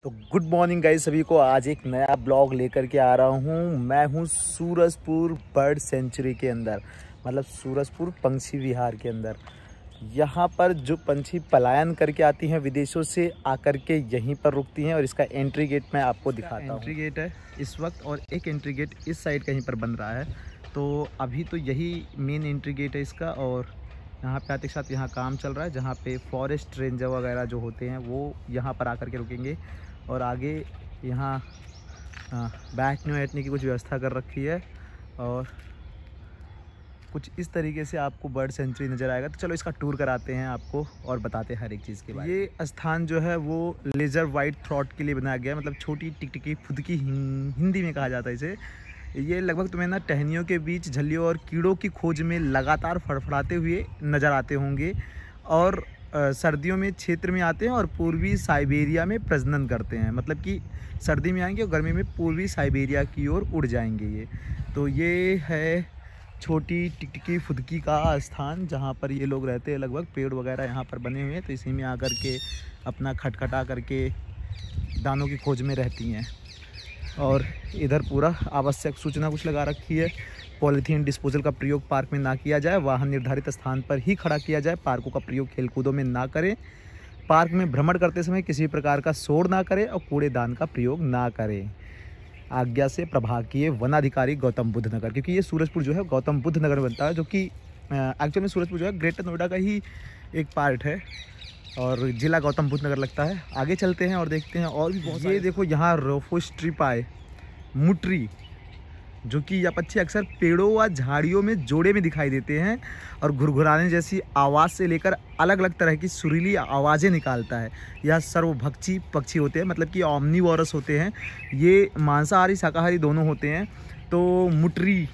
तो good morning guys, सभी को आज एक नया ब्लॉग लेकर के आ रहा हूँ। मैं हूँ सूरजपुर बर्ड सेंचुरी के अंदर, मतलब सूरजपुर पंछी विहार के अंदर। यहाँ पर जो पंछी पलायन करके आती हैं विदेशों से, आकर के यहीं पर रुकती हैं और इसका एंट्री गेट मैं आपको दिखाता हूँ। एंट्री गेट है इस वक्त और एक एंट्री गेट इस साइड कहीं पर बन रहा है। तो अभी तो यही मेन एंट्री गेट है इसका, और यहाँ पे आते के साथ यहाँ काम चल रहा है, जहाँ पे फॉरेस्ट रेंजर वगैरह जो होते हैं वो यहाँ पर आकर के रुकेंगे। और आगे यहाँ बैठने की कुछ व्यवस्था कर रखी है और कुछ इस तरीके से आपको बर्ड सेंचुरी नज़र आएगा। तो चलो इसका टूर कराते हैं आपको और बताते हैं हर एक चीज़ के बारे में। ये स्थान जो है वो लेज़र वाइट थ्रॉट के लिए बनाया गया है, मतलब छोटी टिकटिकी फुदकी हिंदी में कहा जाता है इसे। ये लगभग तुम्हें ना टहनियों के बीच झल्लियों और कीड़ों की खोज में लगातार फड़फड़ाते हुए नज़र आते होंगे, और सर्दियों में क्षेत्र में आते हैं और पूर्वी साइबेरिया में प्रजनन करते हैं। मतलब कि सर्दी में आएंगे और गर्मी में पूर्वी साइबेरिया की ओर उड़ जाएंगे ये। तो ये है छोटी टिकटिकी फुदकी का स्थान, जहाँ पर ये लोग रहते हैं। लगभग पेड़ वगैरह यहाँ पर बने हुए हैं, तो इसी में आकर के अपना खटखटा करके दानों की खोज में रहती हैं। और इधर पूरा आवश्यक सूचना कुछ लगा रखी है। पॉलीथीन डिस्पोजल का प्रयोग पार्क में ना किया जाए, वाहन निर्धारित स्थान पर ही खड़ा किया जाए, पार्कों का प्रयोग खेलकूदों में ना करें, पार्क में भ्रमण करते समय किसी प्रकार का शोर ना करें और कूड़ेदान का प्रयोग ना करें। आज्ञा से प्रभागीय वनाधिकारी गौतम बुद्ध नगर, क्योंकि ये सूरजपुर जो है गौतम बुद्ध नगर में बनता है, जो कि एक्चुअल में सूरजपुर जो है ग्रेटर नोएडा का ही एक पार्ट है और जिला गौतम बुद्ध नगर लगता है। आगे चलते हैं और देखते हैं और भी बहुत। ये देखो यहाँ रोफो स्ट्रिपाई मुटरी, जो कि यह पक्षी अक्सर पेड़ों व झाड़ियों में जोड़े में दिखाई देते हैं और घुरघुराने जैसी आवाज़ से लेकर अलग अलग तरह की सुरीली आवाज़ें निकालता है। यह सर्वभक्षी पक्षी होते हैं, मतलब कि ओमनिवोरस होते हैं। ये मांसाहारी शाकाहारी दोनों होते हैं। तो मुटरी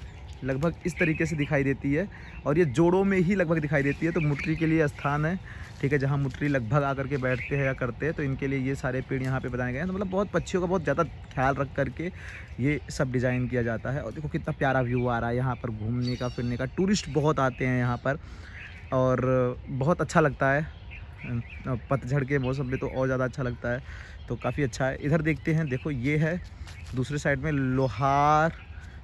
लगभग इस तरीके से दिखाई देती है और ये जोड़ों में ही लगभग दिखाई देती है। तो मुटरी के लिए स्थान है, ठीक है, जहाँ मुटरी लगभग आकर के बैठते हैं या करते हैं। तो इनके लिए ये सारे पेड़ यहाँ पे बनाए गए हैं। तो मतलब बहुत पक्षियों का बहुत ज़्यादा ख्याल रख करके ये सब डिज़ाइन किया जाता है। और देखो कितना प्यारा व्यू आ रहा है यहाँ पर घूमने का फिरने का। टूरिस्ट बहुत आते हैं यहाँ पर और बहुत अच्छा लगता है। पतझड़ के मौसम में तो और ज़्यादा अच्छा लगता है। तो काफ़ी अच्छा है। इधर देखते हैं, देखो ये है दूसरे साइड में लोहार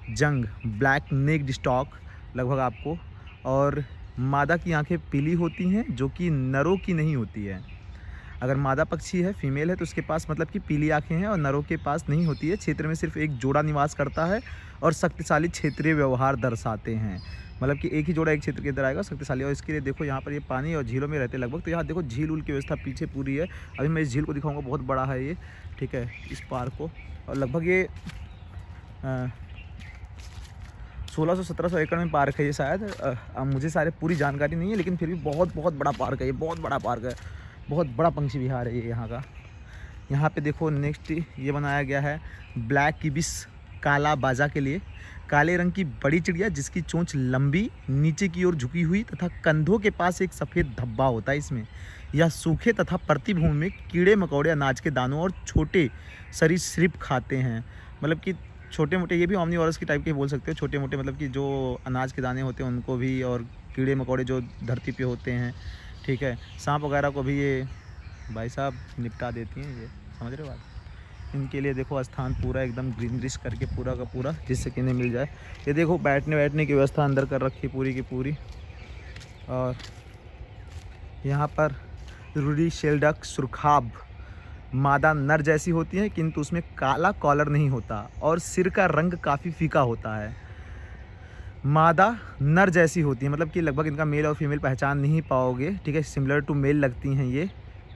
जंग ब्लैक नेक्ड स्टॉक लगभग आपको, और मादा की आंखें पीली होती हैं जो कि नरों की नहीं होती है। अगर मादा पक्षी है, फीमेल है, तो उसके पास मतलब कि पीली आंखें हैं और नरों के पास नहीं होती है। क्षेत्र में सिर्फ एक जोड़ा निवास करता है और शक्तिशाली क्षेत्रीय व्यवहार दर्शाते हैं। मतलब कि एक ही जोड़ा एक क्षेत्र के अंदर आएगा, शक्तिशाली। और इसके लिए देखो यहाँ पर ये पानी और झीलों में रहते हैं लगभग। तो यहाँ देखो झील उल की व्यवस्था पीछे पूरी है। अभी मैं इस झील को दिखाऊँगा, बहुत बड़ा है ये, ठीक है, इस पार्क को। और लगभग ये 1600-1700 एकड़ में पार्क है ये शायद। मुझे सारे पूरी जानकारी नहीं है, लेकिन फिर भी बहुत बड़ा पार्क है ये, बहुत बड़ा पार्क है, बहुत बड़ा पंछी विहार है ये यहाँ का। यहाँ पे देखो नेक्स्ट ये बनाया गया है ब्लैक किबिस काला बाजा के लिए। काले रंग की बड़ी चिड़िया जिसकी चोंच लंबी नीचे की ओर झुकी हुई तथा कंधों के पास एक सफ़ेद धब्बा होता है इसमें। यह सूखे तथा प्रतिभूमि में कीड़े मकोड़े, अनाज के दानों और छोटे सरीसृप खाते हैं। मतलब कि छोटे मोटे, ये भी ओमनिवोरस की टाइप के बोल सकते हो, छोटे मोटे मतलब कि जो अनाज के दाने होते हैं उनको भी, और कीड़े मकोड़े जो धरती पे होते हैं, ठीक है, सांप वगैरह को भी ये भाई साहब निपटा देती हैं। ये समझ रहे हो बात। इनके लिए देखो स्थान पूरा एकदम ग्रीनरिश करके पूरा का पूरा, जिससे कि इन्हें मिल जाए। ये देखो बैठने की व्यवस्था अंदर कर रखी है पूरी की पूरी। और यहाँ पर रूडी शेल्डक सुरखाब मादा नर जैसी होती है, किंतु उसमें काला कॉलर नहीं होता और सिर का रंग काफ़ी फीका होता है। मादा नर जैसी होती है, मतलब कि लगभग इनका मेल और फीमेल पहचान नहीं पाओगे, ठीक है, सिमिलर टू मेल लगती हैं ये,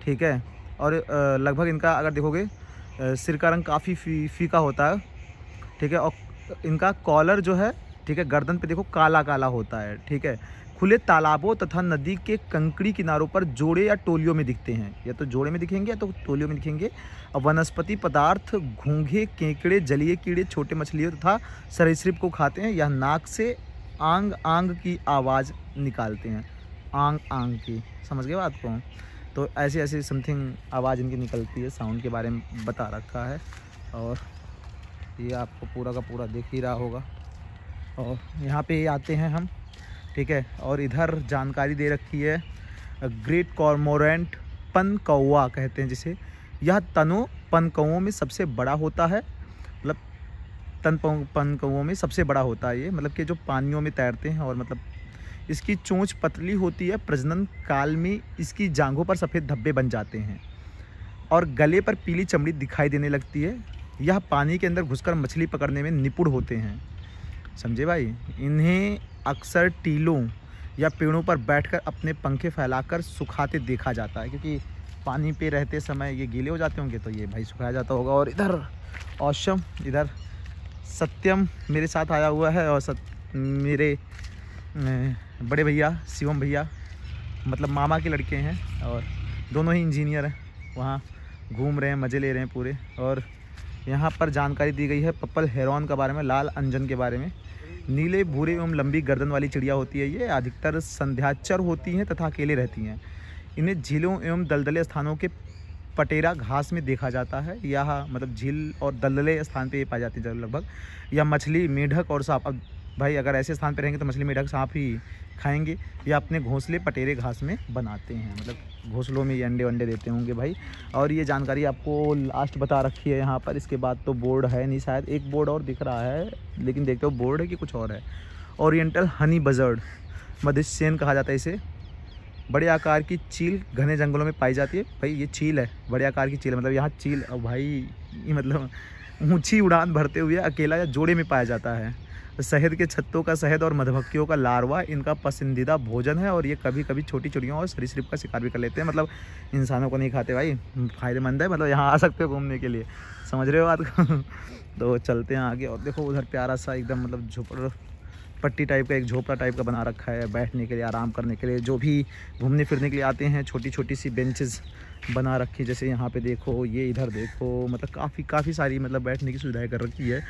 ठीक है। और लगभग इनका अगर देखोगे सिर का रंग काफ़ी फीका होता है, ठीक है। और इनका कॉलर जो है, ठीक है, गर्दन पे देखो काला काला होता है, ठीक है। खुले तालाबों तथा नदी के कंकड़ी किनारों पर जोड़े या टोलियों में दिखते हैं, या तो जोड़े में दिखेंगे या तो टोलियों में दिखेंगे। और वनस्पति पदार्थ, घोंघे, केकड़े, जलीय कीड़े, छोटे मछलियों तथा सरीसृप को खाते हैं। यह नाक से आंग आंग की आवाज़ निकालते हैं, आंग आंग की, समझ गए बात को। तो ऐसी ऐसी समथिंग आवाज़ इनकी निकलती है, साउंड के बारे में बता रखा है। और ये आपको पूरा का पूरा दिख ही रहा होगा। और यहाँ पे आते हैं हम, ठीक है। और इधर जानकारी दे रखी है ग्रेट कॉर्मोरेंट पन कौवा कहते हैं जिसे। यह तनों पनकौओं में सबसे बड़ा होता है, मतलब पनकौओं में सबसे बड़ा होता है ये, मतलब कि जो पानियों में तैरते हैं। और मतलब इसकी चोंच पतली होती है। प्रजनन काल में इसकी जांघों पर सफ़ेद धब्बे बन जाते हैं और गले पर पीली चमड़ी दिखाई देने लगती है। यह पानी के अंदर घुसकर मछली पकड़ने में निपुण होते हैं, समझे भाई। इन्हें अक्सर टीलों या पेड़ों पर बैठकर अपने पंखे फैलाकर सुखाते देखा जाता है, क्योंकि पानी पे रहते समय ये गीले हो जाते होंगे तो ये भाई सुखाया जाता होगा। और इधर औसम, इधर सत्यम मेरे साथ आया हुआ है और मेरे बड़े भैया शिवम भैया, मतलब मामा के लड़के हैं और दोनों ही इंजीनियर हैं। वहाँ घूम रहे हैं, मज़े ले रहे हैं पूरे। और यहाँ पर जानकारी दी गई है पर्पल हेरॉन के बारे में, लाल अंजन के बारे में। नीले भूरे एवं लंबी गर्दन वाली चिड़िया होती है ये। अधिकतर संध्याचर होती हैं तथा अकेले रहती हैं। इन्हें झीलों एवं दलदले स्थानों के पटेरा घास में देखा जाता है। यह मतलब झील और दलदले स्थान पे ये पाई जाती है लगभग। या मछली, मेढक और सांप। अब भाई अगर ऐसे स्थान पे रहेंगे तो मछली, मेढक, सांप ही खाएंगे। या अपने घोंसले पटेरे घास में बनाते हैं, मतलब घोंसलों में ये अंडे वंडे देते होंगे भाई। और ये जानकारी आपको लास्ट बता रखी है यहाँ पर। इसके बाद तो बोर्ड है नहीं, शायद एक बोर्ड और दिख रहा है, लेकिन देखते हो बोर्ड है कि कुछ और है। ओरिएंटल हनी बजर्ड, मधुसेन कहा जाता है इसे। बड़े आकार की चील घने जंगलों में पाई जाती है। भाई ये चील है, बड़े आकार की चील, मतलब यहाँ चील भाई ये मतलब ऊंची उड़ान भरते हुए अकेला या जोड़े में पाया जाता है। शहद के छत्तों का शहद और मधुमक्खियों का लार्वा इनका पसंदीदा भोजन है। और ये कभी कभी छोटी चिड़ियों और सरीसृप का शिकार भी कर लेते हैं, मतलब इंसानों को नहीं खाते भाई, फ़ायदेमंद है, मतलब यहाँ आ सकते हो घूमने के लिए, समझ रहे हो बात को। तो चलते हैं आगे। और देखो उधर प्यारा सा एकदम मतलब झोपड़ पट्टी टाइप का, एक झोपड़ा टाइप का बना रखा है बैठने के लिए, आराम करने के लिए। जो भी घूमने फिरने के लिए आते हैं, छोटी छोटी सी बेंचेस बना रखी, जैसे यहाँ पे देखो, ये इधर देखो, मतलब काफ़ी सारी मतलब बैठने की सुविधाएं कर रखी है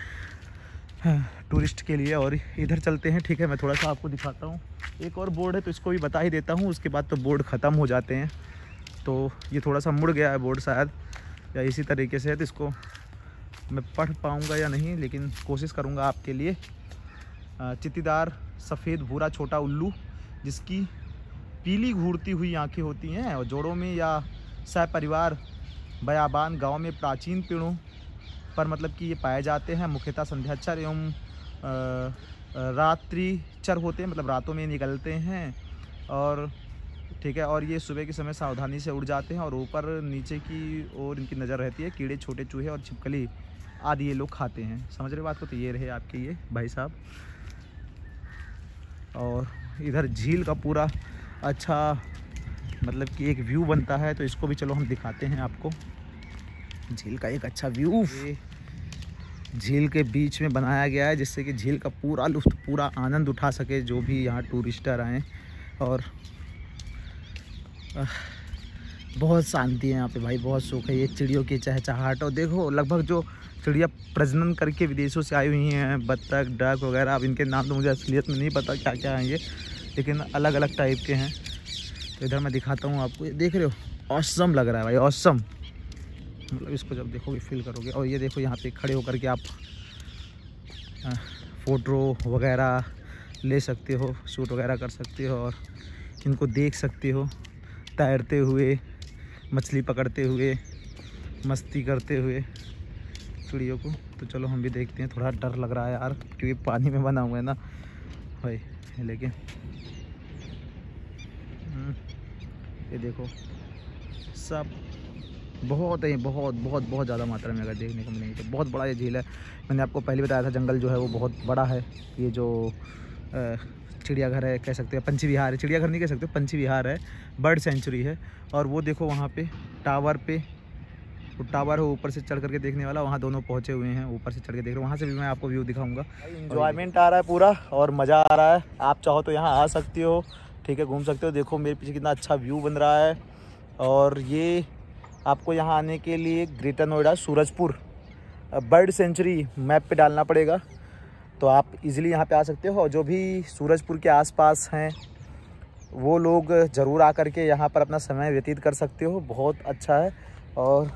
टूरिस्ट के लिए। और इधर चलते हैं, ठीक है, मैं थोड़ा सा आपको दिखाता हूँ। एक और बोर्ड है तो इसको भी बता ही देता हूँ, उसके बाद तो बोर्ड ख़त्म हो जाते हैं। तो ये थोड़ा सा मुड़ गया है बोर्ड शायद, या इसी तरीके से है, तो इसको मैं पढ़ पाऊँगा या नहीं, लेकिन कोशिश करूँगा आपके लिए। चित्तीदार सफ़ेद भूरा छोटा उल्लू, जिसकी पीली घूरती हुई आंखें होती हैं और जोड़ों में या सहपरिवार बयाबान गांव में प्राचीन पेड़ों पर मतलब कि ये पाए जाते हैं। मुख्यतः संध्याचर एवं रात्रिचर होते हैं, मतलब रातों में निकलते हैं। और ठीक है, और ये सुबह के समय सावधानी से उड़ जाते हैं और ऊपर नीचे की ओर इनकी नज़र रहती है। कीड़े, छोटे चूहे और छिपकली आदि ये लोग खाते हैं, समझ रहे बात को। तो ये रहे आपके ये भाई साहब। और इधर झील का पूरा अच्छा मतलब कि एक व्यू बनता है, तो इसको भी चलो हम दिखाते हैं आपको। झील का एक अच्छा व्यू झील के बीच में बनाया गया है, जिससे कि झील का पूरा लुत्फ़, पूरा आनंद उठा सके जो भी यहाँ टूरिस्टर आएँ। और बहुत शांति है यहाँ पे भाई, बहुत सुख है। ये चिड़ियों की चहचहाहट, और देखो लगभग जो चिड़िया प्रजनन करके विदेशों से आई हुई हैं, बत्तख, डक वगैरह, अब इनके नाम तो मुझे असलियत में नहीं पता क्या क्या हैं ये, लेकिन अलग अलग टाइप के हैं। तो इधर मैं दिखाता हूँ आपको, ये देख रहे हो, ऑसम लग रहा है भाई, ऑसम, मतलब इसको जब देखोगे फील करोगे। और ये देखो यहाँ पे खड़े होकर के आप फ़ोटो वगैरह ले सकते हो, शूट वगैरह कर सकते हो, और इनको देख सकते हो तैरते हुए, मछली पकड़ते हुए, मस्ती करते हुए चिड़ियों को। तो चलो हम भी देखते हैं। थोड़ा डर लग रहा है यार, क्योंकि पानी में बना हुआ है ना भाई, लेकिन ये देखो सब बहुत है, बहुत बहुत बहुत ज़्यादा मात्रा में अगर देखने को मिलेंगे तो। बहुत बड़ा ये झील है, मैंने आपको पहले बताया था, जंगल जो है वो बहुत बड़ा है। ये जो चिड़ियाघर है कह सकते हैं, पंछी विहार है, चिड़ियाघर नहीं कह सकते, पंछी विहार है, बर्ड सेंचुरी है। और वो देखो वहाँ पे टावर पे, वो टावर है ऊपर से चढ़ करके देखने वाला, वहाँ दोनों पहुँचे हुए हैं, ऊपर से चढ़ के देख रहे हो। वहाँ से भी मैं आपको व्यू दिखाऊंगा। एंजॉयमेंट आ रहा है पूरा और मज़ा आ रहा है। आप चाहो तो यहाँ आ सकते हो, ठीक है, घूम सकते हो। देखो मेरे पीछे कितना अच्छा व्यू बन रहा है। और ये आपको यहाँ आने के लिए greater Noida Surajpur bird sanctuary map पे डालना पड़ेगा, तो आप इजीली यहाँ पे आ सकते हो। और जो भी सूरजपुर के आसपास हैं वो लोग ज़रूर आकर के यहाँ पर अपना समय व्यतीत कर सकते हो, बहुत अच्छा है। और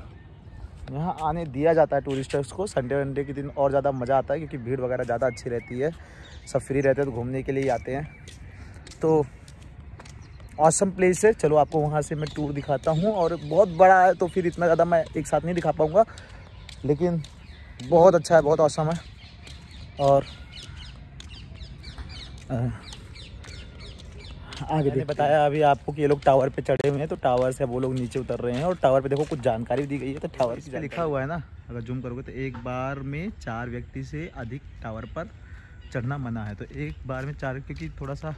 यहाँ आने दिया जाता है टूरिस्टर्स को, संडे वनडे के दिन और ज़्यादा मज़ा आता है, क्योंकि भीड़ वगैरह ज़्यादा अच्छी रहती है, सब फ्री रहते हैं, तो घूमने के लिए ही आते हैं। तो ऑसम प्लेस है। चलो आपको वहाँ से मैं टूर दिखाता हूँ। और बहुत बड़ा है तो फिर इतना ज़्यादा मैं एक साथ नहीं दिखा पाऊँगा, लेकिन बहुत अच्छा है, बहुत ऑसम है। और आगे मैंने बताया अभी आपको कि ये लोग टावर पे चढ़े हुए हैं, तो टावर से वो लोग नीचे उतर रहे हैं। और टावर पे देखो कुछ जानकारी दी गई है, तो टावर पे लिखा हुआ है ना, अगर जूम करोगे तो एक बार में 4 व्यक्ति से अधिक टावर पर चढ़ना मना है। तो एक बार में 4, क्योंकि थोड़ा सा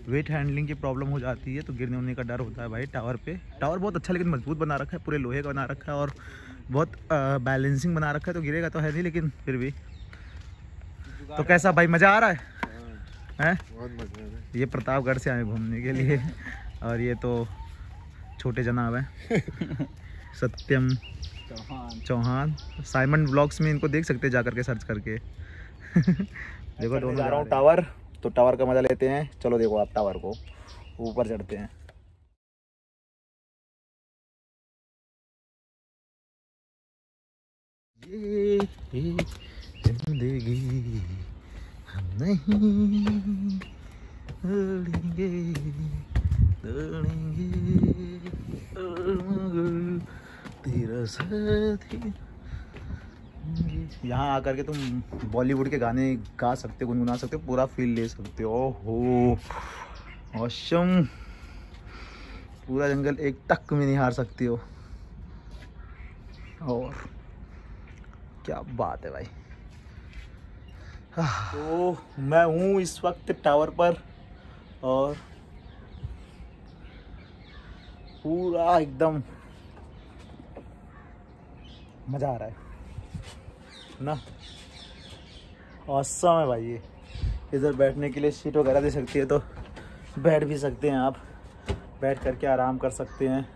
वेट हैंडलिंग की प्रॉब्लम हो जाती है, तो गिरने उड़ने का डर होता है भाई टावर पे। टावर बहुत अच्छा लेकिन मजबूत बना रखा है, पूरे लोहे का बना रखा है और बहुत बैलेंसिंग बना रखा है, तो गिरेगा तो है नहीं, लेकिन फिर भी। तो कैसा भाई, मज़ा आ रहा है? बहुत मजा है। ये प्रतापगढ़ से आए घूमने के लिए और ये तो छोटे जनाब हैं सत्यम चौहान। साइमन ब्लॉग्स में इनको देख सकते हैं जाकर के सर्च करके देखो दोनों जा रहा हूँ टावर, तो टावर का मजा लेते हैं। चलो देखो आप टावर को, ऊपर चढ़ते हैं। ये जिंदगी हम नहीं उड़ेंगे दौड़ेंगे तेरा साथी। यहाँ आकर के तुम बॉलीवुड के गाने गा सकते हो, गुनगुना सकते हो, पूरा फील ले सकते हो। ओहो ऑसम, पूरा जंगल एक तक में नहीं हार सकती हो। और क्या बात है भाई। तो मैं हूँ इस वक्त टावर पर और पूरा एकदम मज़ा आ रहा है ना, ऑसम है भाई। ये इधर बैठने के लिए सीट वगैरह दे सकती है, तो बैठ भी सकते हैं आप, बैठ करके आराम कर सकते हैं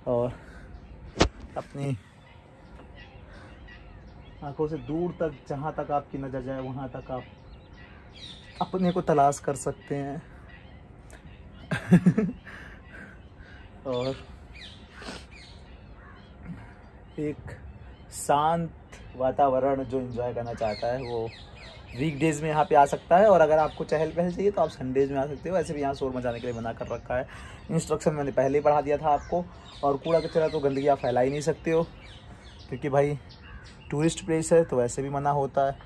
और अपनी आंखों से दूर तक, जहाँ तक आपकी नज़र जाए वहाँ तक आप अपने को तलाश कर सकते हैं और एक शांत वातावरण जो एंजॉय करना चाहता है वो वीकडेज़ में यहाँ पे आ सकता है। और अगर आपको चहल पहल चाहिए तो आप संडेज़ में आ सकते हो। वैसे भी यहाँ शोर मचाने के लिए मना कर रखा है, इंस्ट्रक्शन मैंने पहले ही पढ़ा दिया था आपको। और कूड़ा कचरा तो गंदगी आप फैला ही नहीं सकते हो, क्योंकि भाई टूरिस्ट प्लेस है, तो वैसे भी मना होता है,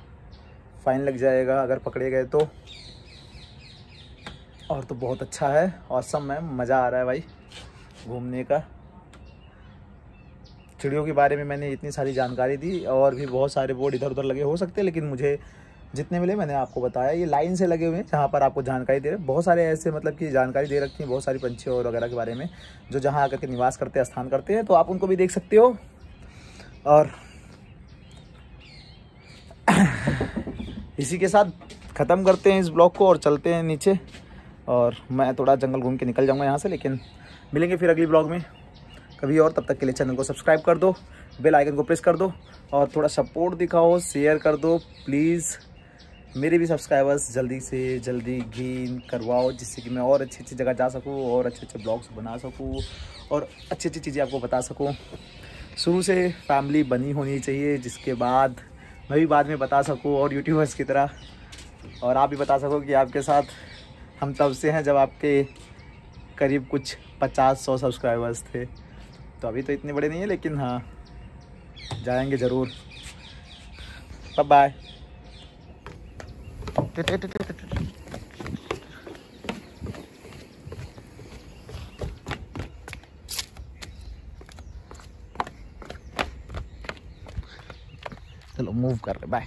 फ़ाइन लग जाएगा अगर पकड़े गए तो। और तो बहुत अच्छा है, ऑसम है, मज़ा आ रहा है भाई घूमने का। चिड़ियों के बारे में मैंने इतनी सारी जानकारी दी, और भी बहुत सारे बोर्ड इधर उधर लगे हो सकते हैं, लेकिन मुझे जितने मिले मैंने आपको बताया। ये लाइन से लगे हुए हैं जहाँ पर आपको जानकारी दे रहे हैं। बहुत सारे ऐसे मतलब कि जानकारी दे रखी है बहुत सारी पंछियों और वगैरह के बारे में, जो जहाँ आकर के निवास करते हैं, स्थान करते हैं, तो आप उनको भी देख सकते हो। और इसी के साथ ख़त्म करते हैं इस ब्लॉग को और चलते हैं नीचे। और मैं थोड़ा जंगल घूम के निकल जाऊँगा यहाँ से, लेकिन मिलेंगे फिर अगली ब्लॉग में कभी और। तब तक के लिए चैनल को सब्सक्राइब कर दो, बेल आइकन को प्रेस कर दो और थोड़ा सपोर्ट दिखाओ, शेयर कर दो प्लीज़। मेरे भी सब्सक्राइबर्स जल्दी से जल्दी गेन करवाओ, जिससे कि मैं और अच्छी अच्छी जगह जा सकूँ और अच्छे अच्छे ब्लॉग्स बना सकूँ और अच्छी अच्छी चीज़ें आपको बता सकूँ। शुरू से फैमिली बनी होनी चाहिए, जिसके बाद मैं भी बाद में बता सकूँ और यूट्यूबर्स की तरह, और आप भी बता सको कि आपके साथ हम तब से हैं जब आपके करीब कुछ 50-100 सब्सक्राइबर्स थे। तो अभी तो इतने बड़े नहीं हैं, लेकिन हाँ जाएंगे ज़रूर। Bye bye. चलो मूव कर रहे, बाय।